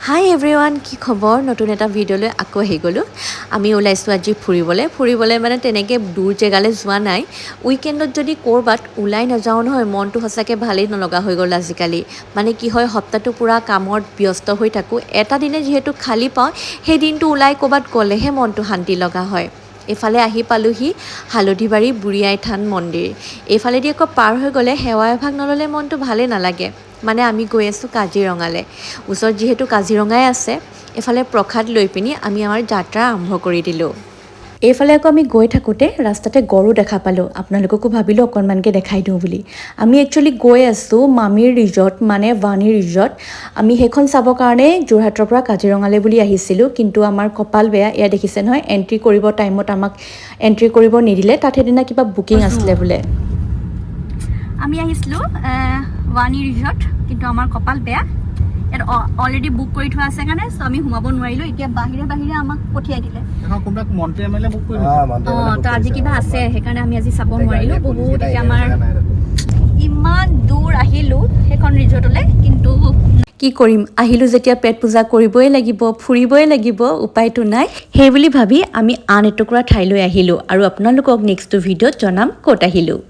হাই everyone, কি খবৰ? নতুন এটা ভিডিঅ'লৈ আকৌ আহি গ'লোঁ। আমি ওলাইছোঁ আজি ফুৰিবলৈ মানে তেনেকৈ দূৰ জেগালৈ যোৱা নাই। উইকেণ্ডত যদি ক'ৰবাত ওলাই নাযাওঁ নহয়, মনটো সঁচাকৈ ভালেই নলগা হৈ গ'ল আজিকালি। মানে কি হয়, সপ্তাহটো পূৰা কামত ব্যস্ত হৈ থাকোঁ। এটা দিনে যিহেতু খালী পাওঁ, সেই দিনটো ওলাই ক'ৰবাত গ'লেহে মনটো শান্তি লগা হয়। এইফালে আহি পালোহি হালধিবাৰী বুঢ়ী আই থান মন্দিৰ। এইফালেদি আকৌ পাৰ হৈ গ'লে সেৱা এভাগ নল'লে মনটো ভালেই নালাগে। মানে আমি গৈ আছোঁ কাজিৰঙালৈ। ওচৰত যিহেতু কাজিৰঙাই আছে, এইফালে প্ৰসাদ লৈ পিনি আমি আমাৰ যাত্ৰা আৰম্ভ কৰি দিলোঁ। এইফালে আকৌ আমি গৈ থাকোঁতে ৰাস্তাতে গৰু দেখা পালোঁ। আপোনালোককো ভাবিলোঁ অকণমানকৈ দেখাই দিওঁ বুলি। আমি একচুৱেলি গৈ আছোঁ মামীৰ ৰিজৰ্ট, মানে বাণী ৰিজৰ্ট। আমি সেইখন চাবৰ কাৰণে যোৰহাটৰ পৰা কাজিৰঙালৈ বুলি আহিছিলোঁ, কিন্তু আমাৰ কপাল বেয়া। এয়া দেখিছে নহয়, এণ্ট্ৰি কৰিব টাইমত আমাক এণ্ট্ৰি কৰিব নিদিলে। তাত সেইদিনা কিবা বুকিং আছিলে বোলে। আমি আহিছিলোঁ বাণী ৰিজৰ্ট, কিন্তু আমাৰ কপাল বেয়া। ইয়াত অলৰেডি বুক কৰি থোৱা আছে কাৰণে আমি সোমাব নোৱাৰিলোঁ। এতিয়া বাহিৰে আমাক পঠিয়াই দিলে। তো আজি কিবা আছে, সেইকাৰণে আমি আজি চাব নোৱাৰিলোঁ। বহুত এতিয়া আমাৰ ইমান দূৰ আহিলোঁ সেইখন ৰিজৰ্টলৈ, কিন্তু কি কৰিম, আহিলোঁ যেতিয়া পেট পূজা কৰিবই লাগিব, ফুৰিবই লাগিব, উপায়তো নাই। সেই বুলি ভাবি আমি আন এটুকুৰা ঠাইলৈ আহিলোঁ আৰু আপোনালোকক নেক্সট ভিডিঅ'ত জনাম ক'ত আহিলোঁ।